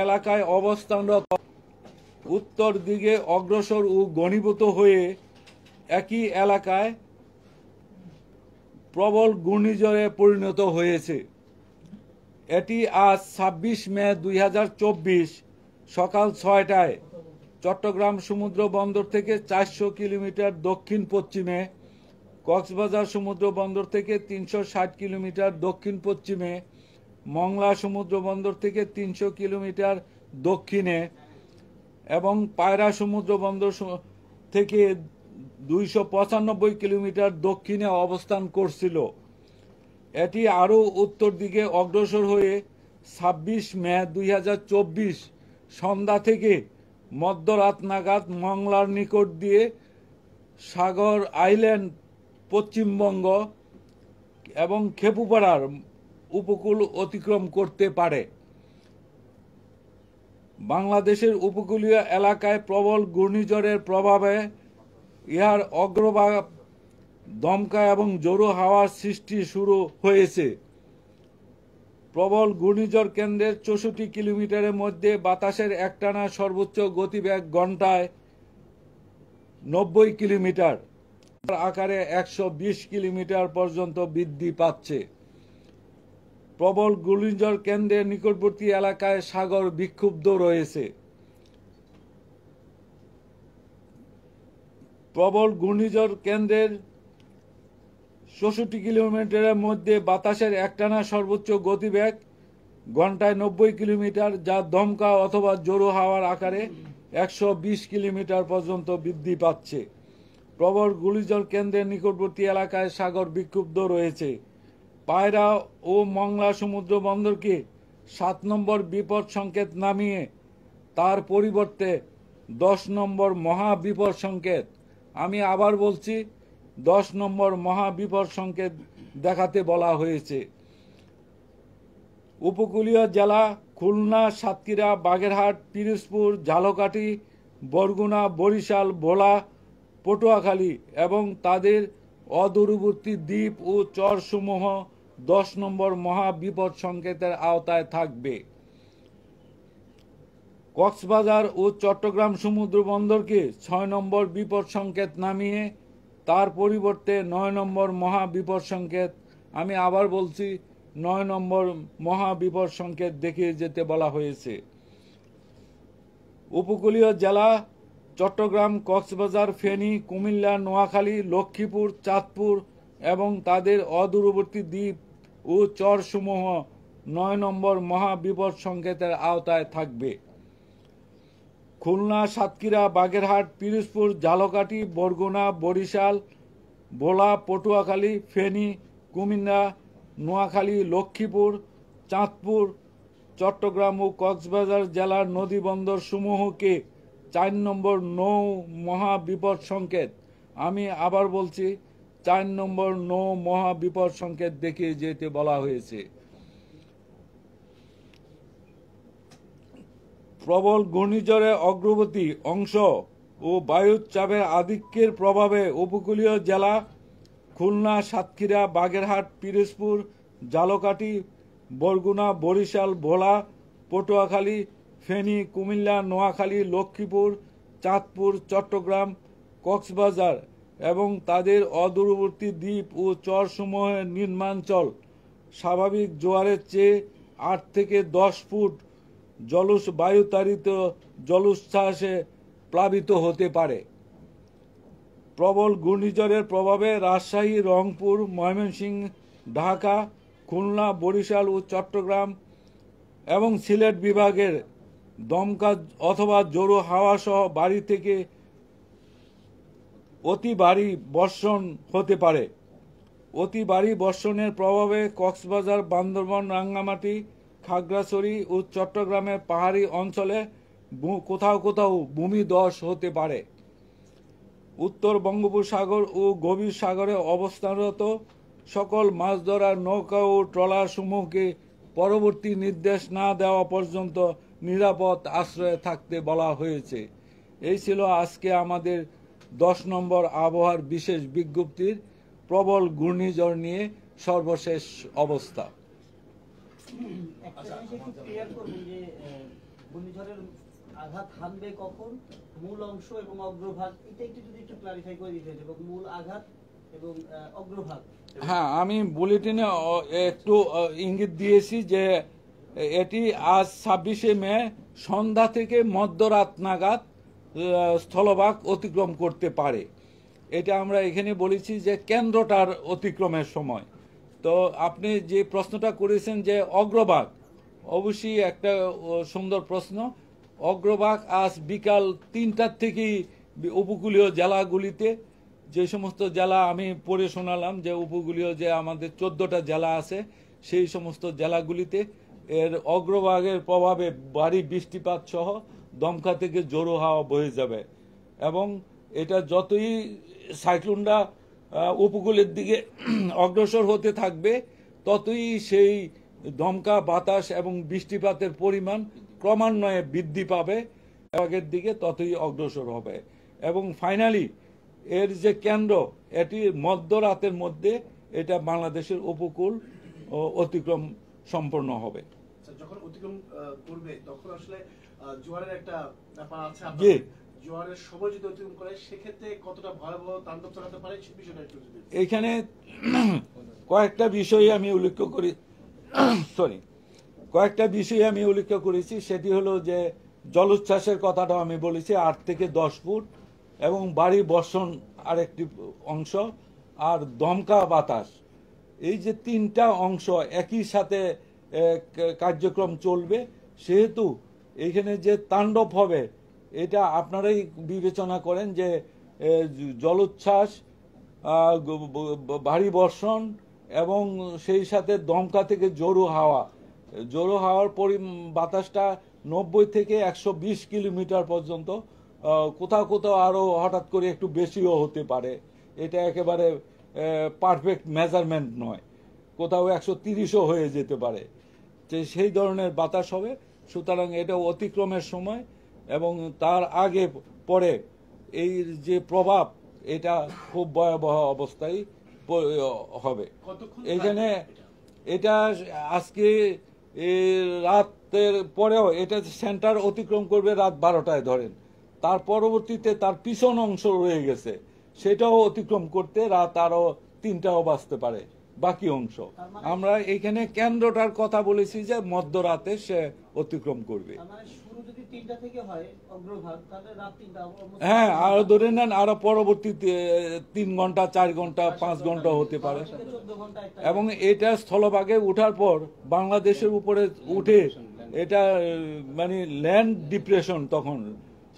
এলাকায় অবস্থানরত উত্তর দিকে অগ্রসর ও ঘনীভূত হয়ে একই এলাকায় প্রবল ঘূর্ণিঝড়ে পরিণত হয়েছে। এটি আজ ২৬ মে ২০২৪ সকাল ৬টায় চট্টগ্রাম সমুদ্র বন্দর থেকে ৪০০ কিলোমিটার দক্ষিণ পশ্চিমে, কক্সবাজার সমুদ্র বন্দর থেকে ৩৬০ কিলোমিটার দক্ষিণ পশ্চিমে, মংলা সমুদ্র বন্দর থেকে ৩০০ কিলোমিটার দক্ষিণে এবং পায়রা সমুদ্র বন্দর থেকে ২৯৫ কিলোমিটার দক্ষিণে অবস্থান করছিল। এটি আরও উত্তর দিকে অগ্রসর হয়ে ২৬ মে ২০২৪ সন্ধ্যা থেকে মধ্যরাত নাগাদ মংলার নিকট দিয়ে সাগর আইল্যান্ড, পশ্চিমবঙ্গ এবং খেপুপাড়ার উপকূল অতিক্রম করতে পারে। বাংলাদেশের উপকূলীয় এলাকায় প্রবল ঘূর্ণিঝড়ের প্রভাবে ইহার অগ্রভাগ দমকা এবং জোরো হাওয়ার সৃষ্টি শুরু হয়েছে। প্রবল ঘূর্ণিঝড় কেন্দ্রের ৬৪ কিলোমিটারের মধ্যে বাতাসের একটানা সর্বোচ্চ গতিবেগ ঘন্টায় ৯০ কিলোমিটার, আকারে ১২০ কিলোমিটার পর্যন্ত বৃদ্ধি পাচ্ছে। প্রবল ঘূর্ণিঝড় কেন্দ্রের নিকটবর্তী এলাকায় সাগর বিক্ষুব্ধ রয়েছে। প্রবল ঘূর্ণিঝড় কেন্দ্রের ৬৪ কিলোমিটারের মধ্যে বাতাসের একটানা সর্বোচ্চ গতিবেগ ঘন্টায় ৯০ কিলোমিটার, যা দমকা অথবা জোরো হাওয়ার আকারে ১২০ কিলোমিটার পর্যন্ত বৃদ্ধি পাচ্ছে। প্রবল ঘূর্ণিঝড় কেন্দ্রের নিকটবর্তী এলাকায় সাগর বিক্ষুব্ধ রয়েছে। পায়রা ও মংলা সমুদ্র বন্দরকে ৭ নম্বর বিপদ সংকেত নামিয়ে তার পরিবর্তে ১০ নম্বর মহা বিপদ সংকেত, আমি আবার বলছি ১০ নম্বর মহা বিপদ সংকেত দেখাতে বলা হয়েছে। উপকূলীয় জেলা খুলনা, সাতক্ষীরা, বাগেরহাট, পিরোজপুর, ঝালকাঠি, বরগুনা, বরিশাল, ভোলা, পটুয়াখালী এবং তাদের অদূরবর্তী দ্বীপ ও চরসমূহ ১০ নম্বর মহা বিপদ সংকেতের আওতায় থাকবে। কক্সবাজার ও চট্টগ্রাম সমুদ্র বন্দরকে ৬ নম্বর বিপদ সংকেত নামিয়ে তার পরিবর্তে ৯ নম্বর মহা বিপদ সংকেত, আমি আবার বলছি ৯ নম্বর মহা বিপদ সংকেত দেখিয়ে যেতে বলা হয়েছে। উপকূলীয় জেলা চট্টগ্রাম, কক্সবাজার, ফেনী, কুমিল্লা, নোয়াখালী, লক্ষ্মীপুর, চাঁদপুর এবং তাদের অদূরবর্তী দ্বীপ ও চরসমূহ ৯ নম্বর মহা বিপদ সংকেতের আওতায় থাকবে। খুলনা, সাতক্ষীরা, বাগেরহাট, পিরোজপুর, ঝালকাঠি, বরগুনা, বরিশাল, ভোলা, পটুয়াখালী, ফেনী, কুমিল্লা, নোয়াখালী, লক্ষ্মীপুর, চাঁদপুর, চট্টগ্রাম ও কক্সবাজার জেলার নদীবন্দর সমূহকে ৪ নম্বর নৌ মহা বিপদ সংকেত, আমি আবার বলছি ৪ নম্বর নৌ মহা বিপদ সংকেত দেখিয়ে যেতে বলা হয়েছে। প্রবল ঘূর্ণিঝড়ের অগ্রবর্তী অংশ ও বায়ুর চাপের আধিক্যের প্রভাবে উপকূলীয় জেলা খুলনা, সাতক্ষীরা, বাগেরহাট, পিরোজপুর, ঝালকাঠি, বরগুনা, বরিশাল, ভোলা, পটুয়াখালী, ফেনী, কুমিল্লা, নোয়াখালী, লক্ষ্মীপুর, চাঁদপুর, চট্টগ্রাম, কক্সবাজার এবং তাদের অদূরবর্তী দ্বীপ ও চরসমূহের নিম্নাঞ্চল স্বাভাবিক জোয়ারের চেয়ে ৮ থেকে ১০ ফুট বায়ুতাড়িত জলোচ্ছ্বাসে প্লাবিত হতে পারে। প্রবল ঘূর্ণিঝড়ের প্রভাবে রাজশাহী, রংপুর, ময়মনসিংহ, ঢাকা, খুলনা, বরিশাল ও চট্টগ্রাম এবং সিলেট বিভাগের দমকা অথবা জোরো হাওয়া সহ ভারী থেকে অতি ভারী বর্ষণ হতে পারে। অতি ভারী বর্ষণের প্রভাবে কক্সবাজার, বান্দরবান, রাঙ্গামাটি, খাগড়াছড়ি ও চট্টগ্রামের পাহাড়ি অঞ্চলে কোথাও কোথাও ভূমিধস হতে পারে। উত্তর বঙ্গোপসাগর ও গভীর সাগরে অবস্থানরত সকল মাছ ধরার নৌকা ও ট্রলার সমূহকে পরবর্তী নির্দেশ না দেওয়া পর্যন্ত নিরাপদ আশ্রয়ে থাকতে বলা হয়েছে। এই ছিল আজকে আমাদের ১০ নম্বর আবহাওয়ার বিশেষ বিজ্ঞপ্তির প্রবল ঘূর্ণিঝড় নিয়ে সর্বশেষ অবস্থা। একটা জিনিস একটু ক্লিয়ার করবেন যে ঘূর্ণিঝড়ের আঘাত হানবে কখন, মূল অংশ এবং অগ্রভাগ, এটা যদি একটু ক্লারিফাই করে দিতেন, এবং মূল আঘাত এবং অগ্রভাগ। হ্যাঁ, আমি বুলেটিনে একটু ইঙ্গিত দিয়েছি যে এটি আজ 26শে মে সন্ধ্যা থেকে মধ্যরাত নাগাদ স্থলভাগ অতিক্রম করতে পারে। এটা আমরা এখানে বলেছি যে কেন্দ্রটার অতিক্রমের সময়। তো আপনি যে প্রশ্নটা করেছেন যে অগ্রভাগ, অবশ্যই একটা সুন্দর প্রশ্ন। অগ্রভাগ আজ বিকাল 3টার থেকেই উপকূলীয় জেলাগুলিতে, যে সমস্ত জেলা আমি পড়ে শোনালাম, যে উপকূলীয় যে আমাদের 14টা জেলা আছে, সেই সমস্ত জেলাগুলিতে এর অগ্রভাগের প্রভাবে ভারী বৃষ্টিপাত সহ দমকা থেকে জোরো হাওয়া বয়ে যাবে। এবং এটা যতই সাইক্লোনটা উপকূলের দিকে অগ্রসর হতে থাকবে, ততই সেই দমকা বাতাস এবং বৃষ্টিপাতের পরিমাণ ক্রমান্বয়ে বৃদ্ধি পাবে, আগের দিকে ততই অগ্রসর হবে। এবং ফাইনালি এর যে কেন্দ্র, এটি মধ্যরাতের মধ্যে এটা বাংলাদেশের উপকূল অতিক্রম সম্পন্ন হবে। যখন অতিক্রম করবে তখন আসলে জোয়ারের একটা ব্যাপার আছে, জোয়ারের সময় যদি অতিক্রম করে সেক্ষেত্রে কতটা ভয়াবহ তাণ্ডব চালাতে পারে সে বিষয়টা একটু যদি। এখানে কয়েকটা বিষয় আমি উল্লেখ করি, কয়েকটা বিষয় আমি উল্লেখ করেছি। সেটি হলো যে জলোচ্ছ্বাসের কথাটা আমি বলেছি 8 থেকে 10 ফুট, এবং ভারী বর্ষণ আরেকটি অংশ, আর দমকা বাতাস। এই যে 3টা অংশ একই সাথে কার্যক্রম চলবে, সেহেতু এখানে যে তাণ্ডব হবে এটা আপনারাই বিবেচনা করেন যে জলোচ্ছ্বাস, ভারী বর্ষণ এবং সেই সাথে দমকা থেকে জোরো হাওয়ার বাতাসটা 90 থেকে 120 কিলোমিটার পর্যন্ত, কোথাও কোথাও আরো হঠাৎ করে একটু বেশিও হতে পারে। এটা একেবারে পারফেক্ট মেজারমেন্ট নয়, কোথাও 130ও হয়ে যেতে পারে। সেই ধরনের বাতাস হবে। সুতরাং এটা অতিক্রমের সময় এবং তার আগে পরে এই যে প্রভাব, এটা খুব ভয়াবহ অবস্থায় হবে। এখানে এটা আজকে রাতের পরেও এটা সেন্টার অতিক্রম করবে রাত 12টায় ধরেন, তার পরবর্তীতে তার পিছন অংশ রয়ে গেছে, সেটাও অতিক্রম করতে রাত আরো 3টাও বাজতে পারে বাকি অংশ। আমরা এখানে কেন্দ্রটার কথা বলেছি যে মধ্যরাতে সে অতিক্রম করবে। হ্যাঁ, আরো ধরে নেন আরো পরবর্তী 3 ঘন্টা, 4 ঘন্টা, 5 ঘন্টা হতে পারে। এবং এটা স্থলভাগে উঠার পর বাংলাদেশের উপরে উঠে এটা মানে ল্যান্ড ডিপ্রেশন, তখন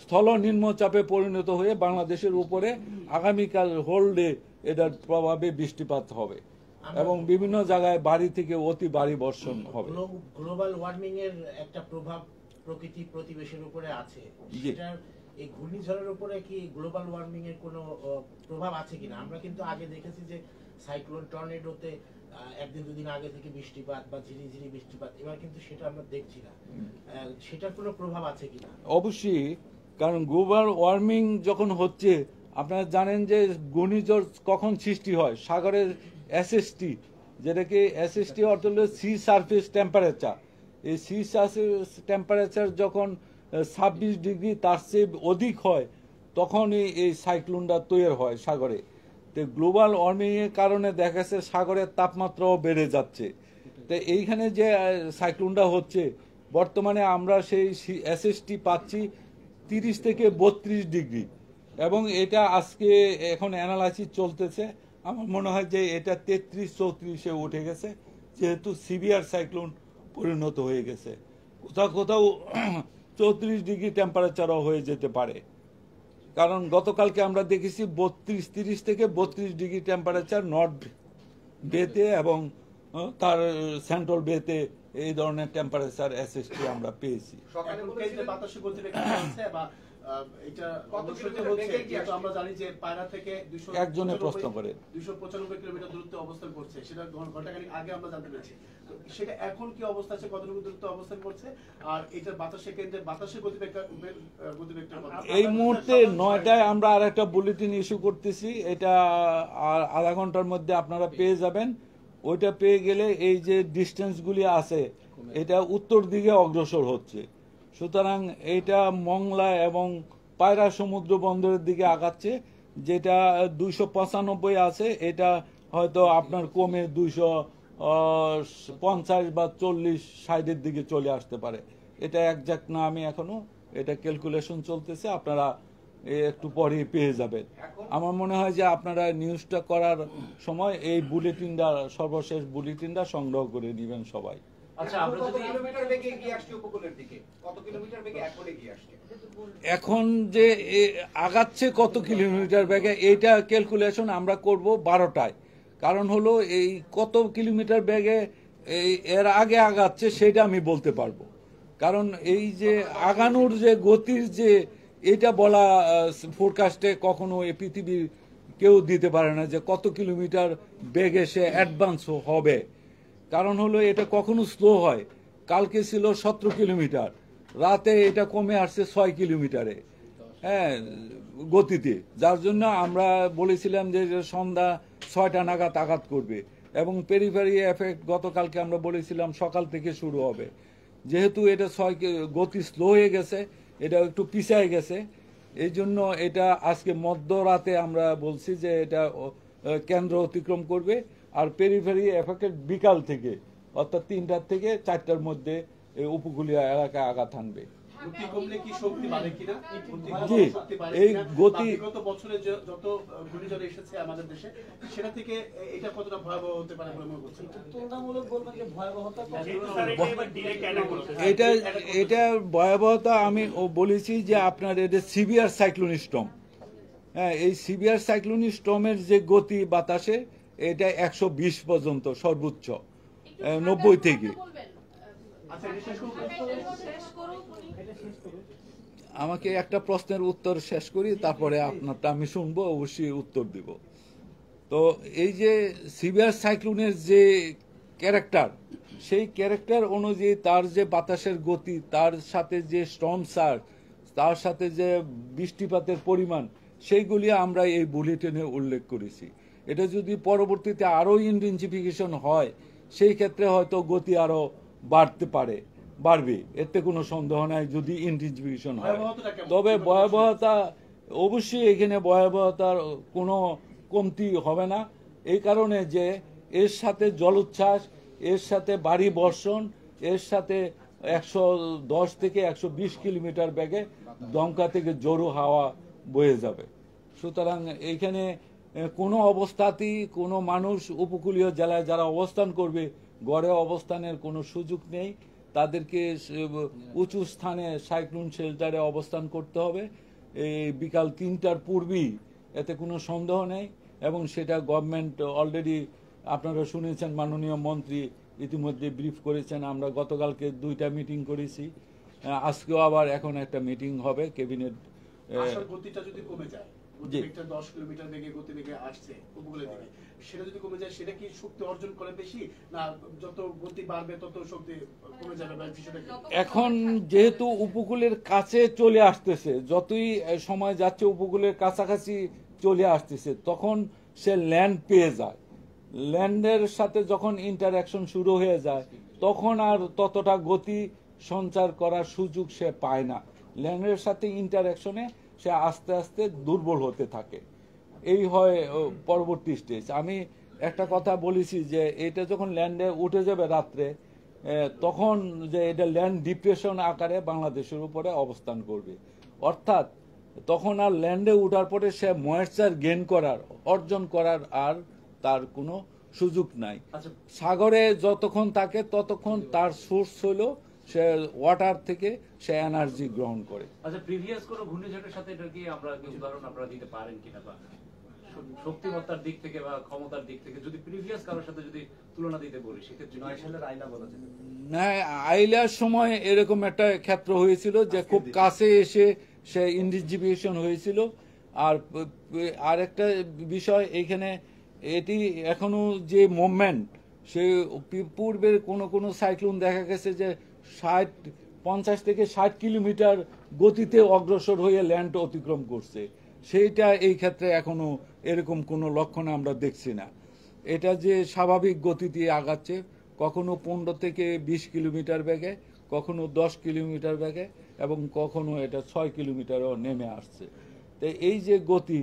স্থল নিম্নচাপে পরিণত হয়ে বাংলাদেশের উপরে আগামীকাল হোল ডে এটার প্রভাবে বৃষ্টিপাত হবে এবং বিভিন্ন জায়গায় ভারী থেকে অতি ভারী বর্ষণ হবে। গ্লোবাল ওয়ার্মিং এর একটা প্রভাব প্রকৃতি প্রতিবেশের উপরে আছে, সেটার এই ঘূর্ণিঝড়ের উপরে কি গ্লোবাল ওয়ার্মিং এর কোনো প্রভাব আছে কিনা? আমরা কিন্তু আগে দেখেছি যে সাইক্লোন টর্নেডোতে একদিন দুদিন আগে থেকে বৃষ্টিপাত বা ঝিরিঝিরি বৃষ্টিপাত, এবার কিন্তু সেটা আমরা দেখছি না। সেটার কোনো প্রভাব আছে কিনা? অবশ্যই, কারণ গ্লোবাল ওয়ার্মিং যখন হচ্ছে, আপনারা জানেন যে ঘূর্ণিঝড় কখন সৃষ্টি হয়, সাগরের এসএসটি, যেটাকে এসএসটি অর্থ হলো সি সারফেস টেম্পারেচার। এই সি সারফেস টেম্পারেচার যখন 26 ডিগ্রি তার চেয়ে অধিক হয়, তখনই এই সাইক্লোনটা তৈরি হয় সাগরে। তো গ্লোবাল ওয়ার্মিং এর কারণে দেখা যাচ্ছে সাগরের তাপমাত্রাও বেড়ে যাচ্ছে। তো এইখানে যে সাইক্লোনটা হচ্ছে, বর্তমানে আমরা সেই এসএসটি পাচ্ছি 30 থেকে 32 ডিগ্রি, এবং এটা আজকে এখন অ্যানালাইসিস চলতেছে। আমার মনে হয় যে এটা 33-34-এ উঠে গেছে, যেহেতু সিভিয়ার সাইক্লোন পরিণত হয়ে গেছে। কোথাও কোথাও 34 ডিগ্রি টেম্পারেচারও হয়ে যেতে পারে, কারণ গতকালকে আমরা দেখেছি 30 থেকে 32 ডিগ্রি টেম্পারেচার নর্থ বেতে এবং তার সেন্ট্রাল বেতে এই ধরনের টেম্পারেচার এসএসটি আমরা পেয়েছি। আমরা জানি যে পায়রা থেকে 295 কিলোমিটার দূরত্বে অবস্থান করছে, সেটা ঘন্টাখানেক আগে আমরা জানতে পেরেছি। সেটা এখন কি অবস্থা আছে, কতটুকু দূরত্বে অবস্থান করছে, আর এটার বাতাসের কেন্দ্রে বাতাসের গতিবেগটা এই মুহূর্তে 9টায় আমরা আর একটা বুলেটিন ইস্যু করতেছি, এটা আধা ঘন্টার মধ্যে আপনারা পেয়ে যাবেন। ওইটা পেয়ে গেলে এই যে ডিস্টেন্সগুলি আছে, এটা উত্তর দিকে অগ্রসর হচ্ছে, সুতরাং এটা মংলা এবং পায়রা সমুদ্র বন্দরের দিকে আগাচ্ছে। যেটা 295 আছে, এটা হয়তো আপনার কমে 250 বা 40-60-এর দিকে চলে আসতে পারে। এটা একজাক্ট না, আমি এখনো এটা ক্যালকুলেশন চলতেছে, আপনারা একটু পরেই পেয়ে যাবেন। আমার মনে হয় যে আপনারা নিউজটা করার সময় এই বুলেটিনটা, সর্বশেষ বুলেটিনটা সংগ্রহ করে নেবেন সবাই। আচ্ছা, আমরা যদি কিলোমিটার বেগে এগিয়ে আসছি উপকূলের দিকে, কত কিলোমিটার বেগে এখন এগিয়ে আসছে? এখন যে আগাচ্ছে কত কিলোমিটার বেগে, এইটা ক্যালকুলেশন আমরা করব 12টায়। কারণ হলো এই কত কিলোমিটার বেগে এর আগে আগাচ্ছে সেটা আমি বলতে পারবো। কারণ এই যে আগানোর যে গতির যে এটা বলা ফোরকাস্টে কখনো এই পৃথিবীর কেউ দিতে পারে না যে কত কিলোমিটার বেগে সে অ্যাডভান্স হবে। কারণ হলো এটা কখনো স্লো হয়। কালকে ছিল 17 কিলোমিটার, রাতে এটা কমে আসছে 6 কিলোমিটারে, হ্যাঁ, গতিতে। যার জন্য আমরা বলেছিলাম যে সন্ধ্যা 6টা নাগাদ আঘাত করবে, এবং পেরিফেরি এফেক্ট গতকালকে আমরা বলেছিলাম সকাল থেকে শুরু হবে। যেহেতু এটা গতি স্লো হয়ে গেছে, এটা একটু পিছায় গেছে, এই জন্য এটা আজকে মধ্যরাতে আমরা বলছি যে এটা কেন্দ্র অতিক্রম করবে। আর পেরিফেরি এফেক্টের বিকাল থেকে, অর্থাৎ 3টার থেকে 4টার মধ্যে উপকূলীয় এলাকায় আঘাত হানবে। গতি কমলে কি শক্তি বাড়ে কিনা? জি, এই গতি বিগত বছরে যত ঘূর্ণিঝড় এসেছে আমাদের দেশে, সেটা থেকে এটা কতটা ভয়াবহ হতে পারে বলে মনে করছেন? তুলনামূলক বলবেন যে ভয়াবহতা এটা ভয়াবহতা আমি বলেছি যে আপনার এটা সিভিয়ার সাইক্লোনিক স্টর্ম। হ্যাঁ, এই সিভিয়ার সাইক্লোনিক স্টর্মের যে গতি বাতাসে, এটা 120 পর্যন্ত সর্বোচ্চ, 90 থেকে। আমাকে একটা প্রশ্নের উত্তর শেষ করি, তারপরে আপনারটা আমি শুনবো, অবশ্যই উত্তর দিব। তো এই যে সিভিয়ার সাইক্লোনের যে ক্যারেক্টার, সেই ক্যারেক্টার অনুযায়ী তার যে বাতাসের গতি, তার সাথে যে স্টর্ম সার্জ, তার সাথে যে বৃষ্টিপাতের পরিমাণ, সেইগুলি আমরা এই বুলেটিনে উল্লেখ করেছি। এটা যদি পরবর্তীতে আরও ইন্টেনসিফিকেশন হয়, সেই ক্ষেত্রে হয়তো গতি আরও বাড়বে, এতে কোনো সন্দেহ নাই যদি ইন্টেনসিফিকেশন হয়। তবে ভয়াবহতা অবশ্যই এখানে ভয়াবহতার কোনো কমতি হবে না, এই কারণে যে এর সাথে জলোচ্ছ্বাস, এর সাথে ভারী বর্ষণ, এর সাথে 110 থেকে 120 কিলোমিটার বেগে দমকা থেকে জোরো হাওয়া বয়ে যাবে। সুতরাং এইখানে কোনো অবস্থাতেই কোনো মানুষ উপকূলীয় জেলায় যারা অবস্থান করবে, গড়ে অবস্থানের কোনো সুযোগ নেই। তাদেরকে উঁচু স্থানে সাইক্লোন শেল্টারে অবস্থান করতে হবে এই বিকাল 3টার পূর্বেই, এতে কোনো সন্দেহ নেই। এবং সেটা গভর্নমেন্ট অলরেডি, আপনারা শুনেছেন, মাননীয় মন্ত্রী ইতিমধ্যে ব্রিফ করেছেন। আমরা গতকালকে 2টা মিটিং করেছি, আজকেও আবার এখন একটা মিটিং হবে ক্যাবিনেট। গতিটা যদি কমে যায়, 10 কিলোমিটার বেগে গতিবেগে আসছে উপকূলের দিকে, সেটা যদি কমে যায়, সেটা কি শক্তি অর্জন করে বেশি, না যত গতি বাড়বে তত শক্তি কমে যাবে? এখন যেহেতু উপকূলের কাছে চলে আসতেছে, যতই সময় যাচ্ছে উপকূলের কাছাকাছি চলে আসতেছে, তখন সে ল্যান্ড পেয়ে যায়। ল্যান্ডের সাথে যখন ইন্টারঅ্যাকশন শুরু হয়ে যায়, তখন আর ততটা গতি সঞ্চার করার সুযোগ সে পায় না। ল্যান্ডের সাথে ইন্টারঅ্যাকশনে সে আস্তে আস্তে দুর্বল হতে থাকে, এই হয় পরবর্তী স্টেজ। আমি একটা কথা বলেছি যে এটা যখন ল্যান্ডে উঠে যাবে রাত্রে, তখন যে এটা ল্যান্ড ডিপ্রেশন আকারে বাংলাদেশের উপরে অবস্থান করবে, অর্থাৎ তখন আর ল্যান্ডে উঠার পরে সে ময়েশ্চার গেইন অর্জন করার আর তার কোনো সুযোগ নাই। সাগরে যতক্ষণ থাকে ততক্ষণ তার সোর্স হলো সে ওয়াটার থেকে সে এনার্জি গ্রহণ করে। আচ্ছা, প্রিভিয়াস কোনো ঘূর্ণিঝড়ের সাথে এটা কি আমরা উদাহরণ আপনারা দিতে পারেন কিনা, বা শক্তিমত্তার দিক থেকে বা ক্ষমতার দিক থেকে যদি প্রিভিয়াস কারোর সাথে যদি তুলনা দিতে বলি, সেক্ষেত্রে 9 সালের আইলা বলা যায়? না, আইলার সময় এরকম একটা ক্ষেত্র হয়েছিল যে খুব কাছে এসে সে ইন্ডিজিভিয়েশন হয়েছিল। আর একটা বিষয় এইখানে, এটি এখনো যে মুভমেন্ট, সে পূর্বের কোনো সাইক্লোন দেখা গেছে যে 50 থেকে 60 কিলোমিটার গতিতে অগ্রসর হয়ে ল্যান্ড অতিক্রম করছে, সেইটা এই ক্ষেত্রে এখনো এরকম কোনো লক্ষণ আমরা দেখছি না। এটা যে স্বাভাবিক গতি দিয়ে আগাচ্ছে, কখনো 15 থেকে 20 কিলোমিটার বেগে, কখনো 10 কিলোমিটার বেগে এবং কখনো এটা 6 কিলোমিটারও নেমে আসছে। তো এই যে গতি,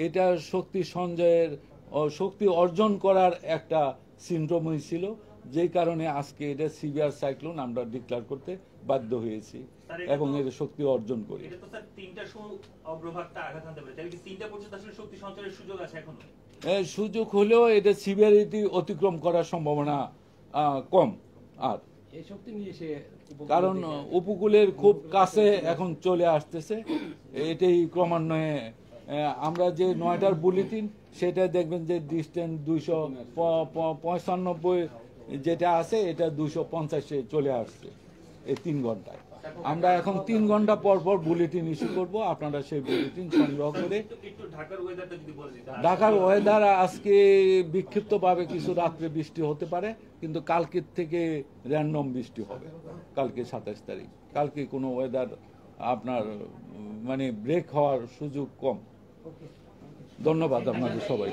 এটা শক্তি সঞ্চয়ের শক্তি অর্জন করার একটা সিনড্রোমই ছিল, যেই কারণে আজকে এটা সিভিয়ার সাইক্লোন আমরা ডিক্লেয়ার করতে বাধ্য হয়েছি এবং এর শক্তি অর্জন করি। এটা তো স্যার তিনটা অগ্রভাগটা আঘাত হানতে পারে, তাহলে কি তিনটা পর্যন্ত আসলে শক্তি সঞ্চারের সুযোগ আছে এখনো? সুযোগ হলেও এটা সিভিয়ারিটি অতিক্রম করার সম্ভাবনা কম। আর এই শক্তি নিয়ে সে কারণ উপকূলের খুব কাছে এখন চলে আসতেছে, এটাই ক্রমান্বয়ে আমরা যে 9টার বুলেটিন সেটা দেখবেন যে ডিস্টেন্স 295 যেটা আছে এটা 250-এ চলে আসছে এই 3 ঘন্টায়। আমরা এখন 3 ঘন্টা পর পর বুলেটিন ইস্যু করব, আপনারা সেই বুলেটিন সংগ্রহ করে। একটু ঢাকার ওয়েদারটা যদি বলে দিতেন। ঢাকার ওয়েদার আজকে বিক্ষিপ্তভাবে কিছু রাত্রে বৃষ্টি হতে পারে, কিন্তু কালকের থেকে র্যান্ডম বৃষ্টি হবে। কালকে 27 তারিখ, কালকে কোনো ওয়েদার আপনার মানে ব্রেক হওয়ার সুযোগ কম। ধন্যবাদ আপনাদের সবাই।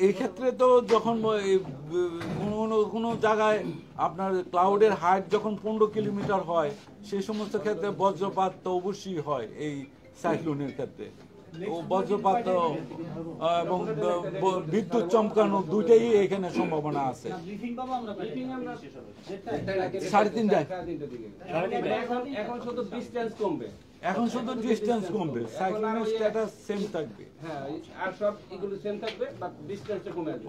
এই ক্ষেত্রে তো যখন কোনো জায়গায় আপনার ক্লাউডের হাইট যখন 15 কিলোমিটার হয়, সেই সমস্ত ক্ষেত্রে বজ্রপাত তো অবশ্যই হয়। এই সাইক্লোনের ক্ষেত্রে বজ্রপাত এবং বিদ্যুৎ চমকানো দুইটাই এখানে সম্ভাবনা আছে। 3:30টায় এখন শুধু ডিসটেন্স কমবে, এখন শুধু ডিস্টেন্স কমবে, সাইক্লোনের স্ট্যাটাস সেম থাকবে। হ্যাঁ, আর সব এগুলো সেম থাকবে, বাট ডিসটেন্সটা কমে আসবে।